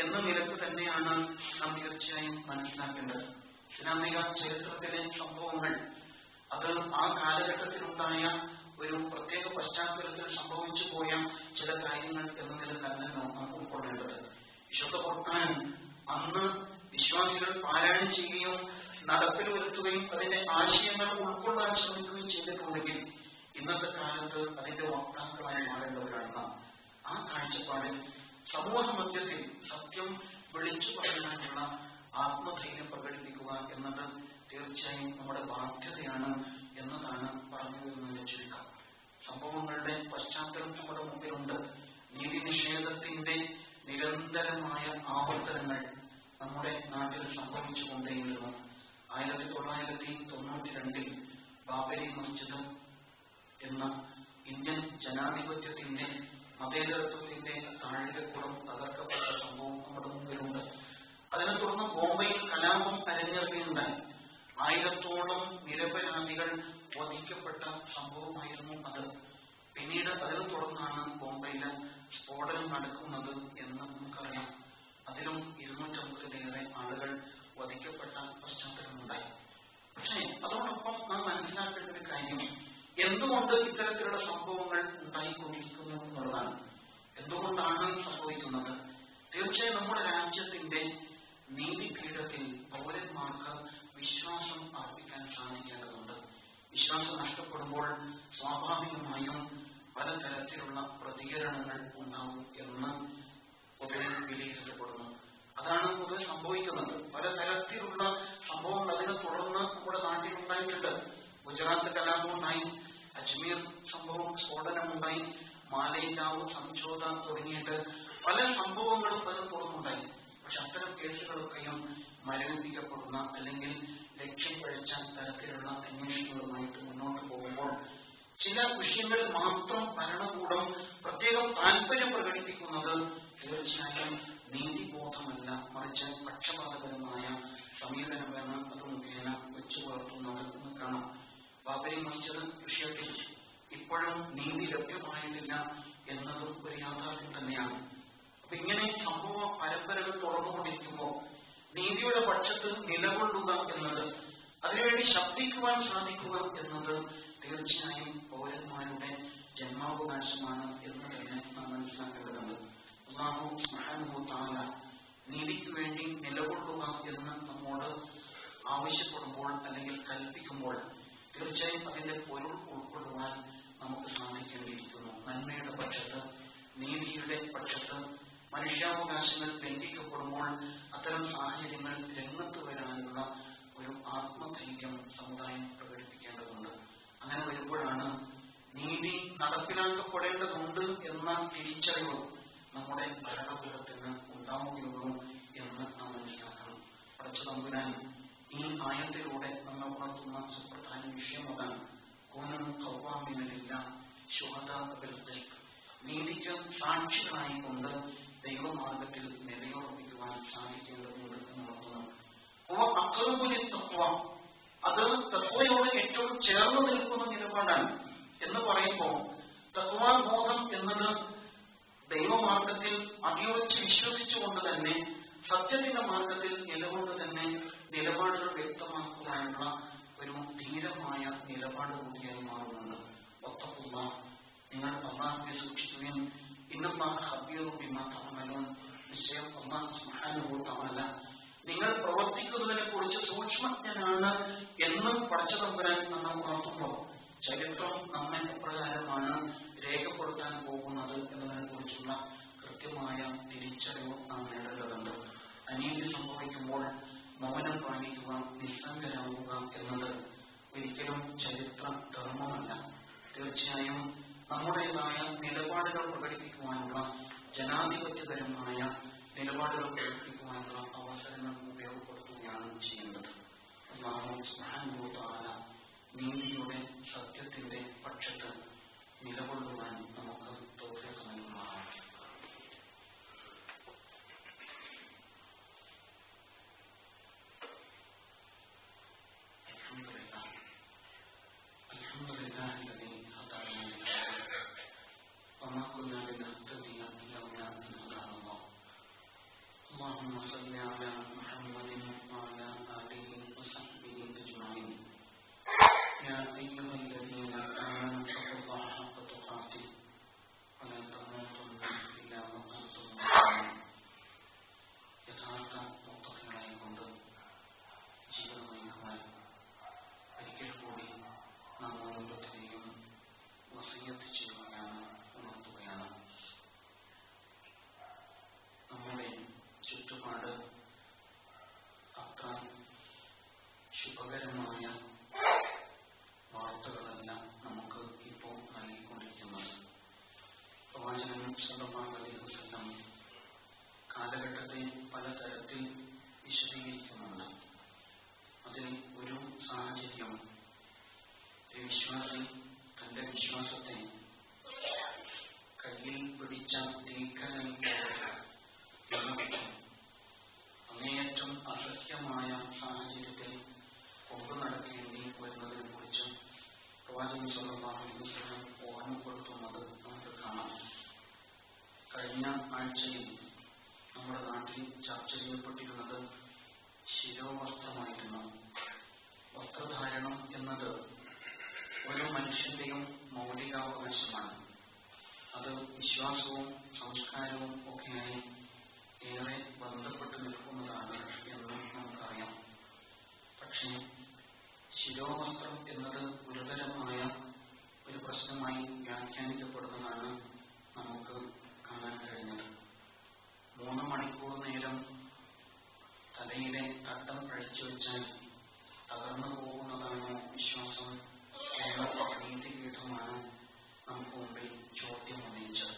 എന്ന നിലക്ക് തന്നെയാണ് നാം തീർച്ചയായും മനസ്സിലാക്കേണ്ടത്. ഇസ്ലാമിക ചരിത്രത്തിലെ സംഭവങ്ങൾ അത് ആ കാലഘട്ടത്തിലുണ്ടായ ഒരു പ്രത്യേക പശ്ചാത്തലത്തിൽ സംഭവിച്ചു പോയ ചില കാര്യങ്ങൾ എന്ന നിലക്കല്ലല്ലോ നാം ഉൾക്കൊള്ളേണ്ടത്. വിശുദ്ധ ഖുർആൻ അന്ന് വിശ്വാസികൾ പാരായണം ചെയ്യുകയും നടപ്പിൽ വരുത്തുകയും അതിന്റെ ആശയങ്ങൾ ഉൾക്കൊള്ളാൻ ശ്രമിക്കുകയും ചെയ്തിട്ടുണ്ടെങ്കിൽ ഇന്നത്തെ കാലത്ത് അതിന്റെ വക്താക്കളായി മാറേണ്ടവരാണ് നാം. ആ കാഴ്ചപ്പാടിൽ സമൂഹ മധ്യത്തിൽ സത്യം വിളിച്ചു പറയാനുള്ള ആത്മധൈര്യം പ്രകടിപ്പിക്കുക എന്നത് തീർച്ചയായും നമ്മുടെ ബാധ്യതയാണ് എന്നതാണ് പറഞ്ഞു വരുന്നതിന്റെ ചുരുക്കം. സംഭവങ്ങളുടെ പശ്ചാത്തലം നമ്മുടെ മുമ്പിലുണ്ട്. നീതി നിഷേധത്തിന്റെ നിരന്തരമായ ആവർത്തനങ്ങൾ നമ്മുടെ നാട്ടിൽ സംഭവിച്ചുകൊണ്ടേയിരുന്നു. 1992 ബാബരി മസ്ജിദ് എന്ന ഇന്ത്യൻ ജനാധിപത്യത്തിന്റെ മതേതരത്വത്തിന്റെ താഴികക്കുളം തകർക്കപ്പെട്ട സംഭവം നമ്മുടെ മുമ്പിലുണ്ട്. അതിനെ തുടർന്ന് ബോംബെയിൽ കലാപം അരങ്ങേറുകയുണ്ടായി. 1000-ഓളം നിരപരാധികൾ വധിക്കപ്പെട്ട സംഭവമായിരുന്നു അത്. പിന്നീട് അതിനെ തുടർന്നാണ് ബോംബെയിൽ സ്ഫോടനം നടക്കുന്നത് എന്ന് നമുക്കറിയാം. അതിലും 250-ലേറെ ആളുകൾ വധിക്കപ്പെട്ട പശ്ചാത്തലമുണ്ടായി. പക്ഷേ അതോടൊപ്പം നാം മനസ്സിലാക്കേണ്ട ഒരു കാര്യം എന്തുകൊണ്ട് ഇത്തരത്തിലുള്ള സംഭവങ്ങൾ ഉണ്ടായിക്കൊണ്ടിരിക്കുന്നു എന്നുള്ളതാണ്. എന്തുകൊണ്ടാണ് സംഭവിക്കുന്നത്? തീർച്ചയായും നമ്മുടെ രാജ്യത്തിന്റെ നീതിപീഠത്തിൽ പൗരന്മാർക്ക് വിശ്വാസം അർപ്പിക്കാൻ സാധിക്കേണ്ടതുണ്ട്. വിശ്വാസം നഷ്ടപ്പെടുമ്പോൾ സ്വാഭാവികമായും പലതരത്തിലുള്ള പ്രതികരണങ്ങൾ ഉണ്ടാവും എന്ന് പൊതുവെ വിലയിരുത്തപ്പെടുന്നു. അതാണ് പൊതുവെ സംഭവിക്കുന്നത്. പലതരത്തിലുള്ള സംഭവങ്ങൾ അതിനെ തുടർന്ന് നമ്മുടെ നാട്ടിലുണ്ടായിട്ടുണ്ട്. ഗുജറാത്ത് കലാപമുണ്ടായി, അജ്മീർ സംഭവം സ്ഫോടനമുണ്ടായി, മാലേഗാവ് സംജോത തുടങ്ങിയിട്ട് പല സംഭവങ്ങളും അതിനെ തുടർന്നുണ്ടായി. പക്ഷെ അത്തരം കേസുകളൊക്കെയും മരവിപ്പിക്കപ്പെടുന്ന അല്ലെങ്കിൽ ലക്ഷ്യം പഴിച്ച തരത്തിലുള്ള അന്വേഷണങ്ങളുമായിട്ട് മുന്നോട്ട് പോകുമ്പോൾ ചില വിഷയങ്ങളിൽ മാത്രം ഭരണകൂടം പ്രത്യേകം താല്പര്യം പ്രകടിപ്പിക്കുന്നത് തീർച്ചയായും നീതിബോധമല്ല, മറിച്ച് പക്ഷപാതപരമായ സമീപനമാണ് അത് മുഖേന വെച്ചു പുലർത്തുന്നത് എന്ന് കാണാം. ബാബരി മസ്ജിദ് വിഷയത്തിൽ ഇപ്പോഴും നീതി ലഭ്യമായിട്ടില്ല എന്നതും ഒരു യാഥാർത്ഥ്യം തന്നെയാണ്. അപ്പൊ ഇങ്ങനെ സംഭവ പരമ്പരകൾ തുടർന്നുകൊണ്ടിരിക്കുമ്പോൾ നീതിയുടെ പക്ഷത്ത് നിലകൊള്ളുക എന്നത്, അതിനുവേണ്ടി ശബ്ദിക്കുവാൻ സാധിക്കുക എന്നത് തീർച്ചയായും പൗരന്മാരുടെ ജന്മാവകാശമാണ് എന്ന് തന്നെ നാം മനസ്സിലാക്കേണ്ടതുണ്ട്. അല്ലാഹു സുബ്ഹാനഹു വ തആല നീതിക്ക് വേണ്ടി നിലകൊള്ളുക എന്ന് നമ്മോട് ആവശ്യപ്പെടുമ്പോൾ അല്ലെങ്കിൽ കൽപ്പിക്കുമ്പോൾ തീർച്ചയായും അതിന്റെ പൊരുൾ ഉൾക്കൊള്ളുവാൻ നമുക്ക് സാധിക്കേണ്ടിയിരിക്കുന്നു. നന്മയുടെ പക്ഷത്ത്, നീതിയുടെ പക്ഷത്ത് മനുഷ്യാവകാശങ്ങൾ ലംഘിക്കപ്പെടുമ്പോൾ അത്തരം സാഹചര്യങ്ങൾ രംഗത്ത് വരാനുള്ള ഒരു ആത്മധൈര്യം സമുദായം പ്രകടിപ്പിക്കേണ്ടതുണ്ട്. അങ്ങനെ വരുമ്പോഴാണ് നീതി നടപ്പിലാക്കപ്പെടേണ്ടതുണ്ട് എന്ന തിരിച്ചറിവ് നമ്മുടെ ഭരണകൂടത്തിന് ഉണ്ടാവുകയുള്ളൂ എന്ന് നാം മനസ്സിലാക്കണം. പടച്ച തമ്പുരാൻ ഈ ആയത്തിലൂടെ നമ്മൾ ഉണർത്തുന്ന സുപ്രധാന വിഷയം അതാണ്. കൂനൂ ഖവ്വാമീന ലില്ലാഹ് ശുഹദാഅ ബിൽ ഖിസ്ത്. നീതിക്ക് സാക്ഷികളായി കൊണ്ട് ദൈവമാർഗത്തിൽ നിലയുറപ്പിക്കുവാൻ സാധിക്കേണ്ടതുണ്ട് എന്നുള്ളതാണ്. അഖ്റബു ലിത്തഖ്വ, അത് തഖ്വയോട് ഏറ്റവും ചേർന്ന് നിൽക്കുന്ന നിലപാടാണ് എന്ന് പറയുമ്പോൾ തഖ്വാബോധം എന്നത് ദൈവമാർഗത്തിൽ അടിയുറച്ച് വിശ്വസിച്ചുകൊണ്ട് തന്നെ സത്യത്തിന്റെ മാർഗത്തിൽ നിലകൊണ്ട് തന്നെ നിലപാടുകൾ വ്യക്തമാക്കുവാനുള്ള ഒരു ധീരമായ നിലപാട് കൂടിയായി മാറുന്നുണ്ട്. വത്തഖുല്ലാഹ്, നിങ്ങൾ അല്ലാഹുവിനെ സൂക്ഷിക്കുകയും ഇന്നല്ലാഹ ഖബീറും ബിമാ തഅമലൂൻ, നിശ്ചയം അല്ലാഹു സുബ്ഹാനഹു വ തആല നിങ്ങൾ പ്രവർത്തിക്കുന്നതിനെ കുറിച്ച് സൂക്ഷ്മജ്ഞനാണ് എന്ന് പടച്ച തമ്പുരാൻ നമ്മൾ ഉണർത്തുമ്പോൾ ചരിത്രം നമ്മെ എപ്രകാരമാണ് രേഖപ്പെടുത്താൻ പോകുന്നത് എന്നതിനെ കുറിച്ചുള്ള കൃത്യമായ തിരിച്ചറിവ് നാം നേടേണ്ടതുണ്ട്. അനീതി സംഭവിക്കുമ്പോൾ മൗനം പാലിക്കുക, നിസ്സംഗരാകുക എന്നത് ഒരിക്കലും ചരിത്ര ധർമ്മമല്ല. തീർച്ചയായും നമ്മുടേതായ നിലപാടുകൾ പ്രകടിപ്പിക്കുവാനുള്ള, ജനാധിപത്യപരമായ നിലപാടുകൾ പ്രകടിപ്പിക്കുവാനുള്ള അവസരങ്ങൾ ഉപയോഗപ്പെടുത്തുകയാണ് ചെയ്യേണ്ടത്. അല്ലാഹു സുബ്ഹാനഹു വ തആല നീതിയുടെ, സത്യത്തിന്റെ പക്ഷത്ത് നിലകൊള്ളുവാൻ നമുക്ക് തൗഫീഖ് നൽകുമാറാകട്ടെ. അൽഹംദുലില്ലാഹി അല്ലദീ ഹദാനാ ലിഹാദാ വമാ കുന്നാ ലിനഹ്തദിയ ലൗലാ അൻ ഹദാനല്ലാഹ്. اللهم صل على محمد وعلى آله وصحبه أجمعين. يا أيها الذين آمنوا اتقوا الله حق تقاته ولا تموتن إلا وأنتم مسلمون. യഥാർത്ഥ മുത്തഖീങ്ങളായി കൊണ്ട് ജീവിതം നയിക്കുവാൻ ഒരിക്കൽ കൂടി നാം ഓരോരുത്തരെയും വസിയ്യത്ത് ചെയ്യുകയാണ്, ഉണർത്തുകയാണ്. നമ്മുടെ ചുറ്റുപാട് അത്ര ശുഭകരമായ വാർത്തകളല്ല നമുക്ക് ഇപ്പോൾ നൽകിക്കൊണ്ടിരിക്കുന്നത്. പ്രവാചകൻ സ്വല്ലല്ലാഹു അലൈഹി വസല്ലം കാലഘട്ടത്തെ പലതരത്തിൽ വിശദീകരിക്കുന്നുണ്ട്. അതിൽ ഒരു സാഹചര്യം, ഒരു വിശ്വാസി തന്റെ വിശ്വാസത്തെ കയ്യിൽ പിടിച്ച തീക്കനൽ അങ്ങേയറ്റം അസഹ്യമായ സാഹചര്യത്തിൽ കൊണ്ടു നടക്കേണ്ടി വരുന്നതിനെ കുറിച്ച് പ്രവാചകൻ സ്വല്ലല്ലാഹു അലൈഹി വസല്ലം ഓർമ്മപ്പെടുത്തുന്നത് നമുക്ക് കാണാം. കഴിഞ്ഞ ആഴ്ചയിൽ നമ്മുടെ നാട്ടിൽ ചർച്ച ചെയ്യപ്പെട്ടിരുന്നത് ശിരോവസ്ത്രമായിരുന്നു. വസ്ത്രധാരണം എന്നത് ഓരോ മനുഷ്യന്റെയും മൗലികാവകാശമാണ്. അത് വിശ്വാസവും സംസ്കാരവും ഒക്കെയായി ഏറെ ബന്ധപ്പെട്ട് നിൽക്കുന്നതാണ് എന്ന് നമുക്കറിയാം. പക്ഷേ ശിരോവസ്ത്രം എന്നത് ഗുരുതരമായ ഒരു പ്രശ്നമായി വ്യാഖ്യാനിക്കപ്പെടുന്നതാണ് നമുക്ക് കാണാൻ കഴിഞ്ഞത്. 3 മണിക്കൂർ നേരം തലയിലെ തട്ടം അഴിച്ചു വെച്ചാൽ തകർന്നു പോകുന്നതാണോ വിശ്വാസം എന്ന നീതിപീഠമാണ് നമുക്ക് മുമ്പിൽ ചോദ്യം ഉന്നയിച്ചത്.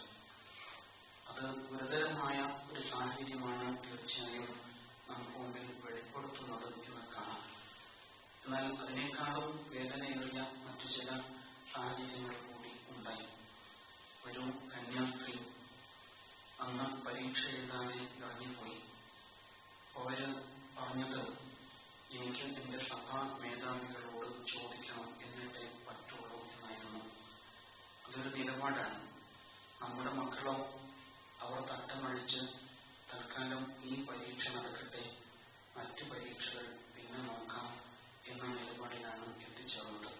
അത് ഗുരുതരമായ ഒരു സാഹചര്യമാണ് തീർച്ചയായും നമുക്ക് മുമ്പിൽ വെളിപ്പെടുത്തുന്നത് എന്ന് കാണാം. എന്നാൽ അതിനേക്കാളും വേദനയേറിയ മറ്റു ചില സാഹചര്യങ്ങൾ കൂടി ഉണ്ടായി. ഒരു കന്യാസ്ത്രീ അന്ന് പരീക്ഷ എഴുതാതെ ഇറങ്ങിപ്പോയി. അവര് പറഞ്ഞത്, എനിക്ക് എന്റെ സഭാ മേധാവികളോട് ചോദിക്കണം എന്നിട്ടേ പറ്റുള്ളൂ എന്നായിരുന്നു. അതൊരു നിലപാടാണ്. നമ്മുടെ മക്കളോ അവർ തട്ടമഴിച്ച് തൽക്കാലം ഈ പരീക്ഷ നടക്കട്ടെ, മറ്റു പരീക്ഷകൾ പിന്നെ നോക്കാം എന്ന നിലപാടിലാണ് എത്തിച്ചേർന്നത്.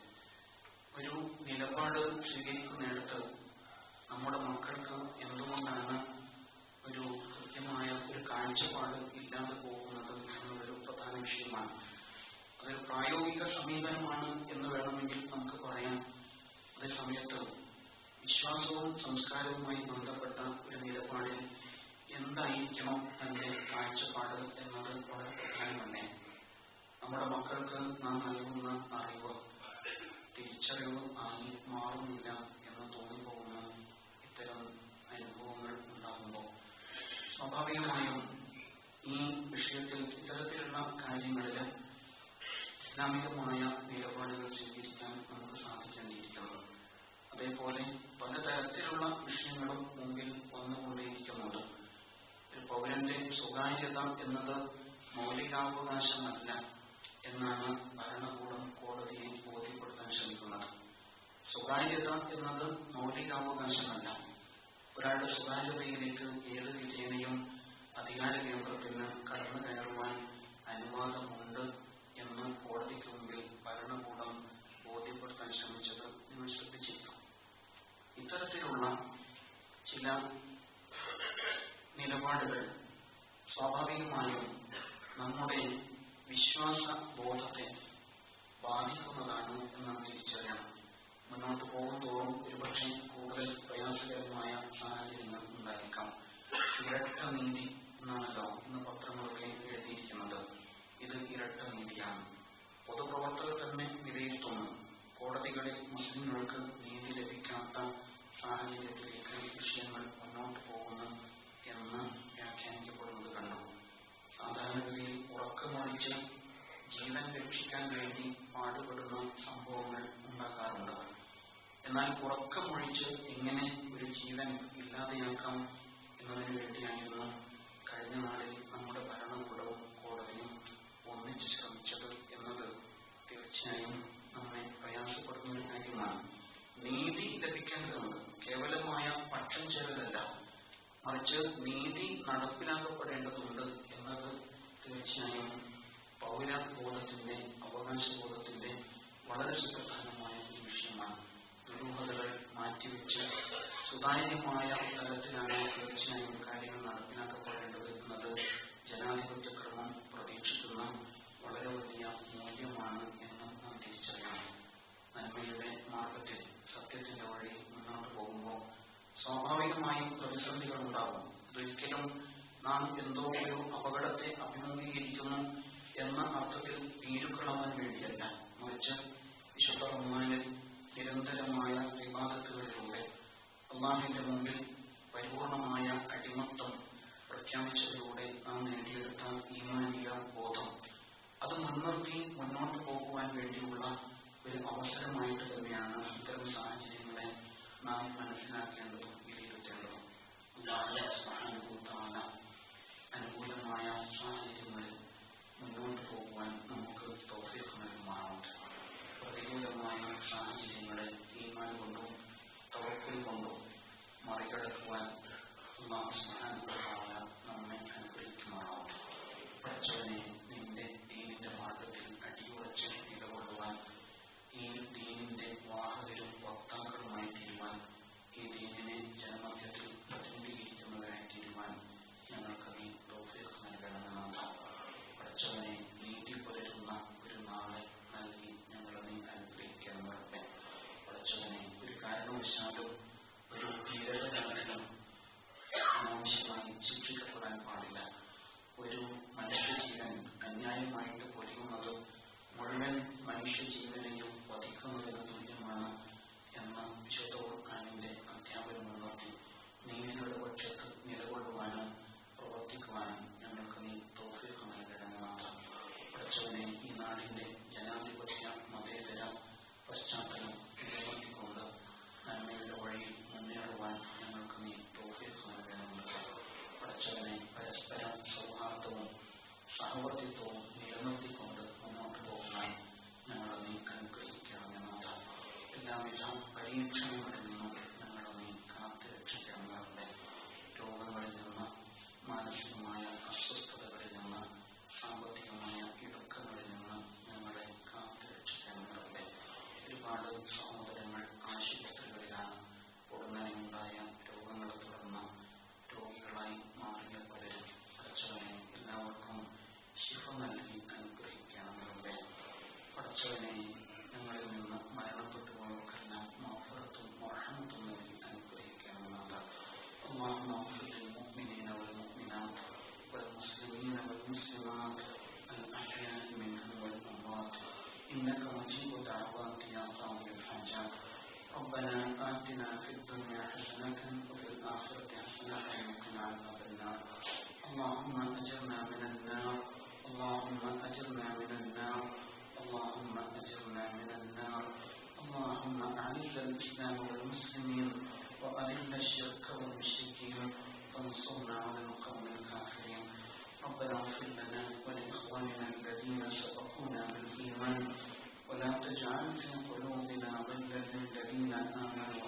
ഒരു നിലപാട് സ്വീകരിക്കുന്നിടത്ത് നമ്മുടെ മക്കൾക്ക് എന്തുകൊണ്ടാണ് ഒരു കൃത്യമായ ഒരു കാഴ്ചപ്പാട് ഇല്ലാതെ പോകുന്നത് എന്നതൊരു പ്രധാന വിഷയമാണ്. അതൊരു പ്രായോഗിക സമീപനമാണ് എന്ന് വേണമെങ്കിൽ നമുക്ക് പറയാം. അതേ സമയത്ത് വിശ്വാസവും സംസ്കാരവുമായി ബന്ധപ്പെട്ട ഒരു നിലപാടിൽ എന്തായിരിക്കണം തന്റെ കാഴ്ചപ്പാട് എന്നത് വളരെ പ്രധാനമല്ലേ. നമ്മുടെ മക്കൾക്ക് നാം നൽകുന്ന അറിവ് തിരിച്ചറിവ് ആയി മാറുന്നില്ല എന്ന് തോന്നിപ്പോകുന്ന ഇത്തരം അനുഭവങ്ങൾ ഉണ്ടാകുമ്പോൾ സ്വാഭാവികമായും ഈ വിഷയത്തിൽ ഇത്തരത്തിലുള്ള കാര്യങ്ങളിൽ ഇസ്ലാമികമായ നിലപാടുകൾ സ്വീകരിക്കാൻ നമുക്ക് സാധിക്കേണ്ടിയിരിക്കുന്നു. അതേപോലെ പലതരത്തിലുള്ള വിഷയങ്ങളും മുമ്പിൽ വന്നുകൊണ്ടേയിരിക്കുന്നുണ്ട്. ഒരു പൗരന്റെ സ്വകാര്യത എന്നത് മൗലികാവകാശമല്ല എന്നാണ് ഭരണകൂടം കോടതിയെ ബോധ്യപ്പെടുത്താൻ ശ്രമിക്കുന്നത്. സ്വകാര്യത എന്നത് മൗലികാവകാശമല്ല. ഒരാളുടെ സ്വകാര്യതയിലേക്ക് ഏത് വിധേനയും അധികാര കേന്ദ്രത്തിന് കടന്നു കയറുവാൻ അനുവാദമുണ്ട് എന്ന് കോടതിക്ക് മുമ്പിൽ ഭരണകൂടം ബോധ്യപ്പെടുത്താൻ ശ്രമിച്ചത് നിങ്ങൾ ശ്രദ്ധിച്ചിരിക്കും. ഇത്തരത്തിലുള്ള ചില നിലപാടുകൾ സ്വാഭാവികമായും നമ്മുടെ വിശ്വാസ ബോധത്തെ ബാധിക്കുന്നതാണ് എന്ന് നാം തിരിച്ചറിയണം. മുന്നോട്ട് പോകുന്തോറും ഒരുപക്ഷെ കൂടുതൽ പ്രയാസകരമായ സാഹചര്യങ്ങൾ ഉണ്ടായിരിക്കാം. ഇരട്ട നീതി എന്നാണല്ലോ ഇന്ന് പത്രങ്ങളൊക്കെ എഴുതിയിരിക്കുന്നത്. ഇത് ഇരട്ട നീതിയാണ്. പൊതുപ്രവർത്തകർ തന്നെ വിലയിരുത്തുന്നു. കോടതികളിൽ മുസ്ലിങ്ങൾക്ക് നീതി ലഭിക്കാത്ത സാഹചര്യത്തിലേക്ക് വിഷയങ്ങൾ മുന്നോട്ട് പോകുന്നു എന്ന് വ്യാഖ്യാനിക്കപ്പെടുന്നത് കണ്ടു. സാധാരണഗതിയിൽ ഉറക്കമൊഴിച്ച് ജീവൻ രക്ഷിക്കാൻ വേണ്ടി പാടുപെടുന്ന സംഭവങ്ങൾ ഉണ്ടാകാറുണ്ട്. എന്നാൽ ഉറക്കമൊഴിച്ച് എങ്ങനെ ഒരു ജീവൻ ഇല്ലാതെയാക്കാം എന്നതിന് വേണ്ടിയായിരുന്നു കഴിഞ്ഞ നാളിൽ നമ്മുടെ ഭരണകൂടവും കോടതിയും ഒന്നിച്ച് ശ്രമിച്ചത് എന്നത് തീർച്ചയായും നമ്മെ പ്രയാസപ്പെടുന്ന ഒരു കാര്യമാണ്. നീതി ലഭിക്കേണ്ടതുണ്ട്. കേവലമായ പക്ഷം ചേരലല്ല, മറിച്ച് നീതി നടപ്പിലാക്കപ്പെടേണ്ടതുണ്ട് എന്നത് തീർച്ചയായും പൗരബോധത്തിന്റെ അവകാശബോധത്തിന്റെ വളരെ സുപ്രധാനമായ ഒരു വിഷയമാണ്. ദുരൂഹതകൾ മാറ്റിവെച്ച് സുതാര്യമായ തലത്തിലാണ് തീർച്ചയായും കാര്യങ്ങൾ നടപ്പിലാക്കപ്പെടേണ്ടത് എന്നത് ജനാധിപത്യ ക്രമം പ്രതീക്ഷിക്കുന്ന വളരെ വലിയ മൂല്യമാണ് എന്ന് നാം തിരിച്ചറിയണം. നന്മയുടെ മാർഗത്തിൽ സത്യത്തിന്റെ വഴി മുന്നോട്ട് പോകുമ്പോൾ സ്വാഭാവികമായും പ്രതിസന്ധികൾ ഉണ്ടാകും. ഇതൊരിക്കലും നാം എന്തോ ഒരു അപകടത്തെ അഭിമുഖീകരിക്കുന്നു എന്ന അർത്ഥത്തിൽ വീരുകളാൻ വേണ്ടിയല്ല, മറിച്ച് വിശുദ്ധ റമദാനിൽ നിരന്തരമായ വിവാദത്തുകളിലൂടെ അല്ലാഹുവിന്റെ മുമ്പിൽ പരിപൂർണമായ അടിമത്വം പ്രഖ്യാപിച്ചതിലൂടെ നാം നേടിയെടുത്ത ഈമാനിക ബോധം അത് മുൻനിർത്തി മുന്നോട്ട് പോകുവാൻ വേണ്ടിയുള്ള ഒരു അവസരമായിട്ട് തന്നെയാണ് ഇത്തരം സാഹചര്യങ്ങളെ നാം മനസ്സിലാക്കേണ്ടതും വിലയിരുത്തേണ്ടതും. അല്ലാഹു സുബ്ഹാനഹു വ തആല അനുകൂലമായ സാഹചര്യങ്ങളിൽ മുന്നോട്ട് പോകുവാൻ നമുക്ക് തൗഫീഖ് നൽകുമാറാവട്ടെ. പ്രതികൂലമായ സാഹചര്യങ്ങളെ ഈമാൻ കൊണ്ടും തവക്കുൽ കൊണ്ടും മറികടക്കുവാൻ അല്ലാഹു സുബ്ഹാനഹു വ തആല നമ്മെ അനുഗ്രഹിക്കുമാറാവട്ടെ. പടച്ചവനെ, നിന്റെ ദീനിന്റെ മാർഗത്തിൽ അടിയുറച്ച് നിലകൊള്ളുവാൻ, ഈ ദീനിന്റെ വാഹകരും വക്താക്കളുമായി തീരുവാൻ, ഈ ദീനിനെ ജനമധ്യത്തിൽ പ്രതിനിധീകരിക്കുന്നവരായി തീരുവാൻ ഞങ്ങൾക്ക് നീ തൗഫീഖ് നൽകണമെന്നാണ്. പടച്ചവനെ, നീതി പുലരുന്ന ഒരു നാളെ നൽകി ഞങ്ങളെ നീ അനുഗ്രഹിക്കണമെന്നേ. പടച്ചവനെ, ഒരു കാരണവശാലും ഒരു ഭീകരതയും അനാവശ്യമായി ശിക്ഷിക്കപ്പെടാൻ പാടില്ല. ഒരു മനുഷ്യജീവൻ അന്യായമായിട്ട് പൊലിയുന്നത് മുഴുവൻ മനുഷ്യജീവനെയും വധിക്കുന്നതിന് തുല്യമാണ് എന്ന വിശുദ്ധ ഖുർആനിന്റെ അധ്യാപനം മുൻനിർത്തി നീതിയുടെ പക്ഷത്ത് നിലകൊള്ളുവാനും പ്രവർത്തിക്കുവാനും ഞങ്ങൾക്ക് നീ തൗഫീഖ് നൽകണമെന്നാണ്. പഠിച്ചവനെ, ഈ നാടിന്റെ ജനാധിപത്യ മതേതര പശ്ചാത്തലം നിലനിർത്തിക്കൊണ്ട് നന്മയുടെ വഴിയിൽ മുന്നേറുവാൻ ഞങ്ങൾക്ക് നീ തൗഫീഖ് നൽകണമെന്നാണ്. പഠിച്ചവനെ, പരസ്പര സൗഹാർദ്ദവും സഹവർത്തിത്വവും നിലനിർത്തിക്കൊണ്ട് മുന്നോട്ട് പോകുവാൻ ഞങ്ങളെ നീ അനുഗ്രഹിക്കണമെന്നാണ്. എല്ലാവിധ പരീക്ഷണങ്ങളിൽ നിന്നും ഞങ്ങളെ നീ കാത്തു രക്ഷിക്കണമെന്നേ. രോഗങ്ങളിൽ നിന്ന്, മാനസികമായ അസ്വസ്ഥതകളിൽ നിന്ന്, സാമ്പത്തിക പടച്ചവനെ, ഞങ്ങളിൽ നിന്ന് മരണപ്പെട്ടു പോയവർക്കെല്ലാം മഗ്ഫിറത്തും റഹ്മത്തും നൽകി അനുഗ്രഹിക്കണമെന്നാണ്. اللهم اغفر للمؤمنين والمؤمنات والمسلمين والمسلمات الأحياء منهم والأموات إنك مجيب دعوات يا قاضي الحاجات. ربنا آتنا في الدنيا حسنة وفي الآخرة حسنة وقنا عذاب النار. اللهم أجرنا من النار، اللهم أجرنا من النار، اللهم أجرنا من النار. اللهم أعز الإسلام والمسلمين وأذل الشرك والمشركين وانصرنا على القوم الكافرين. ربنا اغفر لنا ولإخواننا الذين سبقونا بالإيمان ولا تجعل في قلوبنا غلا للذين آمنوا